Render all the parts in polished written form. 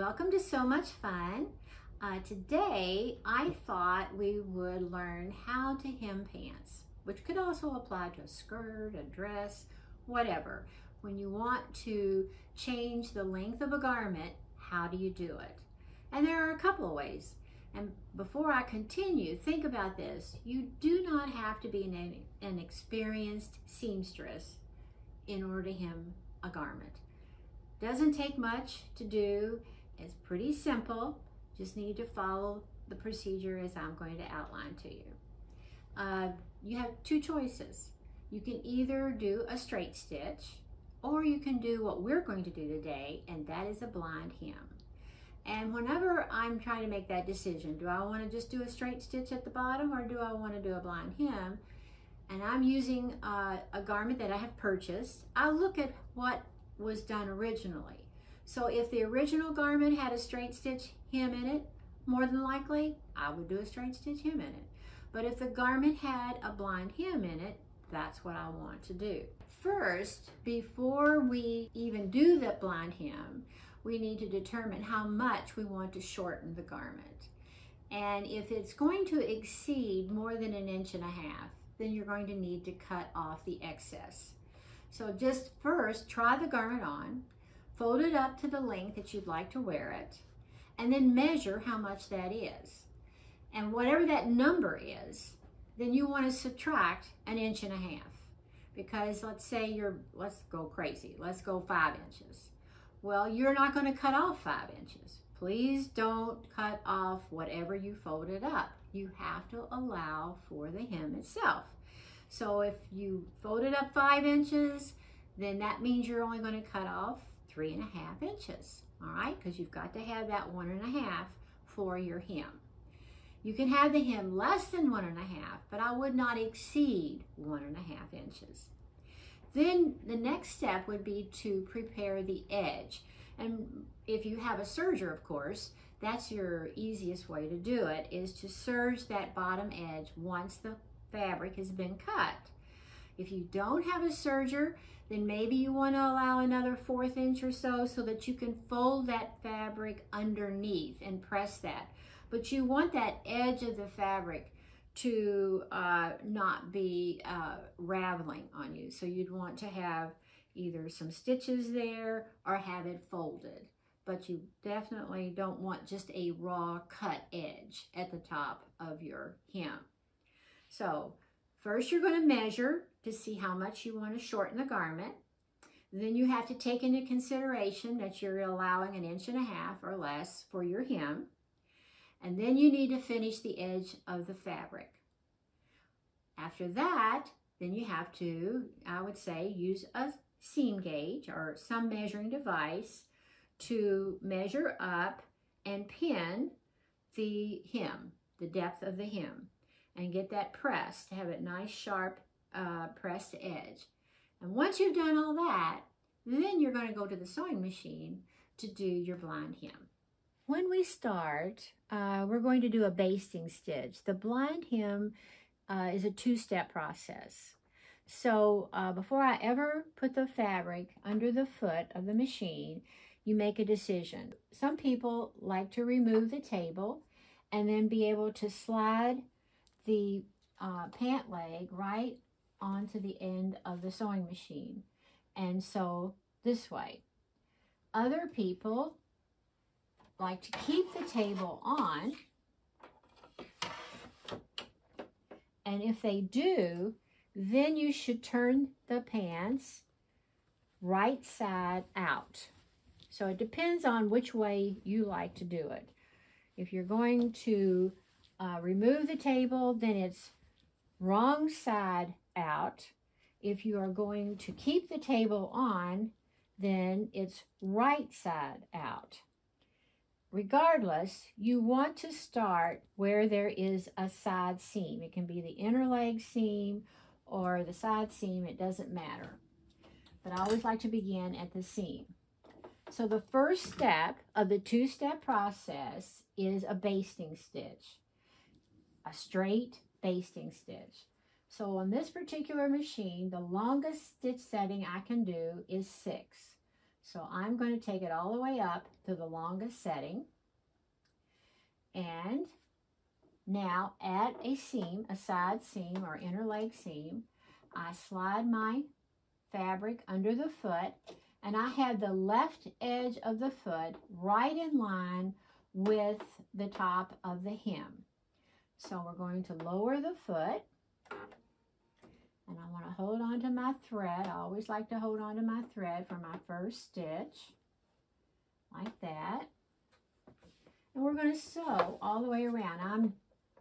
Welcome to So Much Fun. Today I thought we would learn how to hem pants, which could also apply to a skirt, a dress, whatever. When you want to change the length of a garment, how do you do it? And there are a couple of ways. And before I continue, think about this. You do not have to be an experienced seamstress in order to hem a garment. Doesn't take much to do. It's pretty simple. Just need to follow the procedure as I'm going to outline to you. You have two choices. You can either do a straight stitch, or you can do what we're going to do today, and that is a blind hem. And whenever I'm trying to make that decision, do I want to just do a straight stitch at the bottom, or do I want to do a blind hem, and I'm using a garment that I have purchased, I look at what was done originally. So if the original garment had a straight stitch hem in it, more than likely I would do a straight stitch hem in it. But if the garment had a blind hem in it, that's what I want to do. First, before we even do the blind hem, we need to determine how much we want to shorten the garment. And if it's going to exceed more than 1.5 inches, then you're going to need to cut off the excess. So just first, try the garment on, fold it up to the length that you'd like to wear it, and then measure how much that is. And whatever that number is, then you want to subtract 1.5 inches. Because let's say let's go crazy, let's go 5 inches. Well, you're not going to cut off 5 inches. Please don't cut off whatever you folded up. You have to allow for the hem itself. So if you folded up 5 inches, then that means you're only going to cut off 3.5 inches, all right? Because you've got to have that 1.5 for your hem. You can have the hem less than 1.5, but I would not exceed 1.5 inches. Then the next step would be to prepare the edge. And if you have a serger, of course, that's your easiest way to do it, is to serge that bottom edge once the fabric has been cut. If you don't have a serger, then maybe you want to allow another 1/4 inch or so that you can fold that fabric underneath and press that. But you want that edge of the fabric to not be raveling on you. So you'd want to have either some stitches there or have it folded. But you definitely don't want just a raw cut edge at the top of your hem. So first you're going to measure to see how much you want to shorten the garment. Then you have to take into consideration that you're allowing 1.5 inches or less for your hem. And then you need to finish the edge of the fabric. After that, then you have to, I would say, use a seam gauge or some measuring device to measure up and pin the hem, the depth of the hem, and get that pressed to have a nice sharp pressed edge. And once you've done all that, then you're going to go to the sewing machine to do your blind hem. When we start, we're going to do a basting stitch. The blind hem is a 2-step process. So before I ever put the fabric under the foot of the machine, you make a decision. Some people like to remove the table and then be able to slide the pant leg right onto the end of the sewing machine and sew this way. Other people like to keep the table on, and if they do, then you should turn the pants right side out. So it depends on which way you like to do it. If you're going to remove the table, then it's wrong side out. If you are going to keep the table on, then it's right side out. Regardless, you want to start where there is a side seam. It can be the inner leg seam or the side seam, it doesn't matter. But I always like to begin at the seam. So the first step of the 2-step process is a basting stitch, a straight basting stitch. So on this particular machine, the longest stitch setting I can do is 6. So I'm going to take it all the way up to the longest setting. And now at a seam, a side seam or inner leg seam, I slide my fabric under the foot, and I have the left edge of the foot right in line with the top of the hem. So we're going to lower the foot, and I want to hold on to my thread. I always like to hold on to my thread for my first stitch, like that. And we're going to sew all the way around. I'm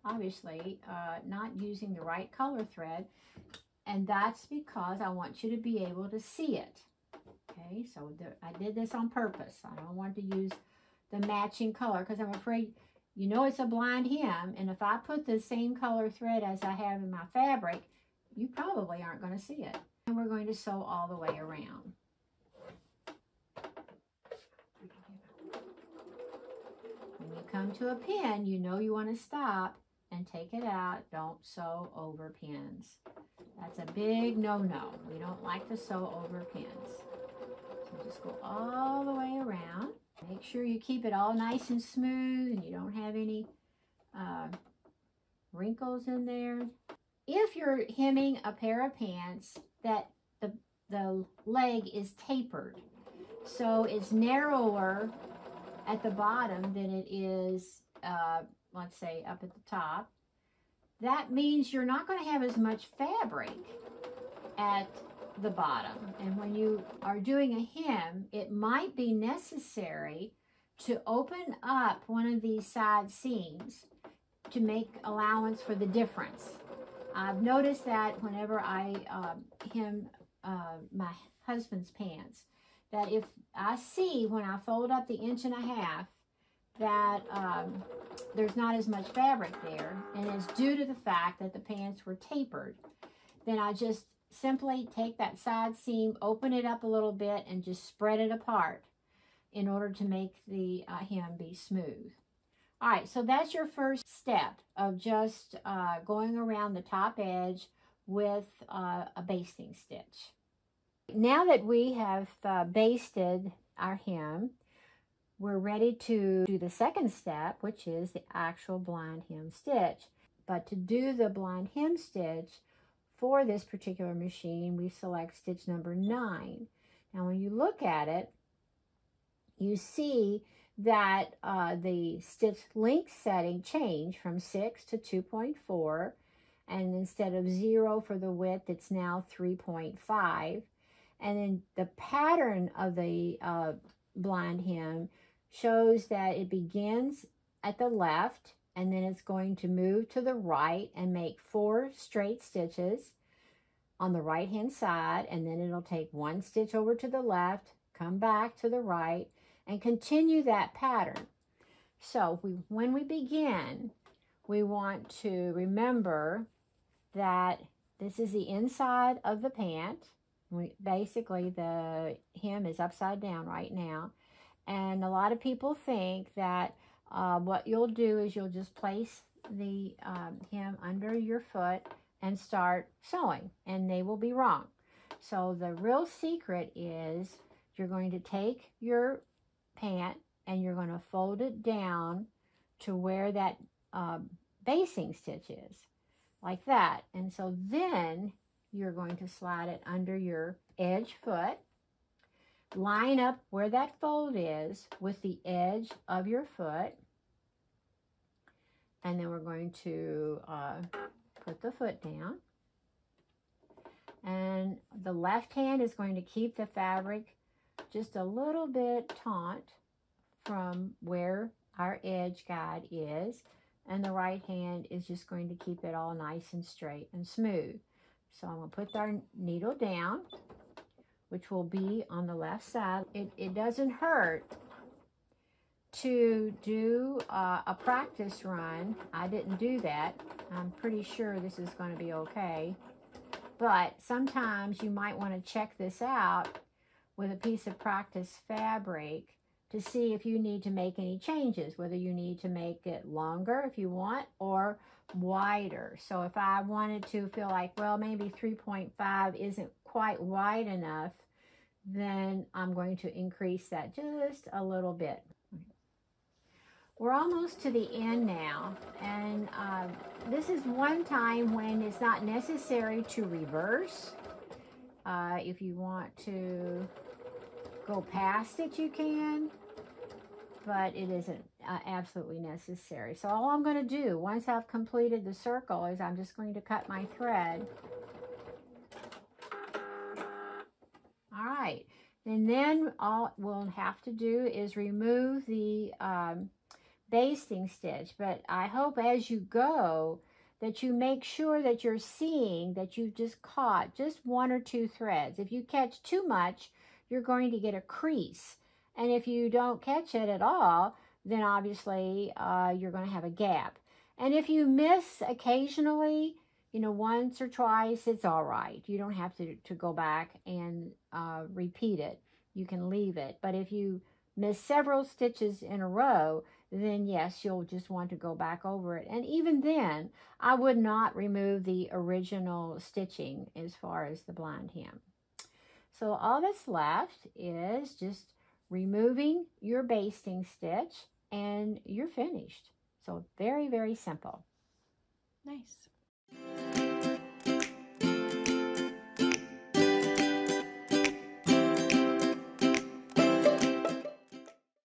obviously not using the right color thread, and that's because I want you to be able to see it. Okay, so I did this on purpose. I don't want to use the matching color because I'm afraid, you know, it's a blind hem, and if I put the same color thread as I have in my fabric, you probably aren't going to see it. And we're going to sew all the way around. When you come to a pin, you know you want to stop and take it out. Don't sew over pins. That's a big no-no. We don't like to sew over pins. So just go all the way around. Make sure you keep it all nice and smooth and you don't have any wrinkles in there. If you're hemming a pair of pants that the leg is tapered, so it's narrower at the bottom than it is, let's say, up at the top, that means you're not going to have as much fabric at the bottom. And when you are doing a hem, it might be necessary to open up one of these side seams to make allowance for the difference. I've noticed that whenever I hem my husband's pants, that if I see when I fold up the 1.5 inches that there's not as much fabric there, and it's due to the fact that the pants were tapered, then I just simply take that side seam, open it up a little bit, and just spread it apart in order to make the hem be smooth. All right, so that's your first step of just going around the top edge with a basting stitch. Now that we have basted our hem, we're ready to do the second step, which is the actual blind hem stitch. But to do the blind hem stitch for this particular machine, we select stitch number 9. Now when you look at it, you see that the stitch length setting changed from 6 to 2.4, and instead of 0 for the width, it's now 3.5. And then the pattern of the blind hem shows that it begins at the left, and then it's going to move to the right and make 4 straight stitches on the right hand side, and then it'll take 1 stitch over to the left, come back to the right, and continue that pattern. So when we begin, we want to remember that this is the inside of the pant. Basically, the hem is upside down right now. And a lot of people think that what you'll do is you'll just place the hem under your foot and start sewing, and they will be wrong. So the real secret is you're going to take your pant and you're going to fold it down to where that basting stitch is, like that. And so then you're going to slide it under your edge foot, line up where that fold is with the edge of your foot, and then we're going to put the foot down. And the left hand is going to keep the fabric just a little bit taut from where our edge guide is, and the right hand is just going to keep it all nice and straight and smooth. So I'm going to put our needle down, which will be on the left side. It doesn't hurt to do a practice run. I didn't do that. I'm pretty sure this is going to be okay. But sometimes you might want to check this out with a piece of practice fabric to see if you need to make any changes, whether you need to make it longer if you want, or wider. So if I wanted to feel like, well, maybe 3.5 isn't quite wide enough then I'm going to increase that just a little bit. We're almost to the end now, and this is one time when it's not necessary to reverse. If you want to go past it, you can, but it isn't absolutely necessary. So all I'm going to do once I've completed the circle is I'm just going to cut my thread. All right, and then all we'll have to do is remove the basting stitch. But I hope as you go that you make sure that you're seeing that you've just caught just 1 or 2 threads. If you catch too much, you're going to get a crease. And if you don't catch it at all, then obviously you're going to have a gap. And if you miss occasionally, you know, once or twice, it's all right. You don't have to go back and repeat it. You can leave it. But if you miss several stitches in a row, then yes, you'll just want to go back over it. And even then, I would not remove the original stitching as far as the blind hem. So all that's left is just removing your basting stitch and you're finished. So very, very simple. Nice.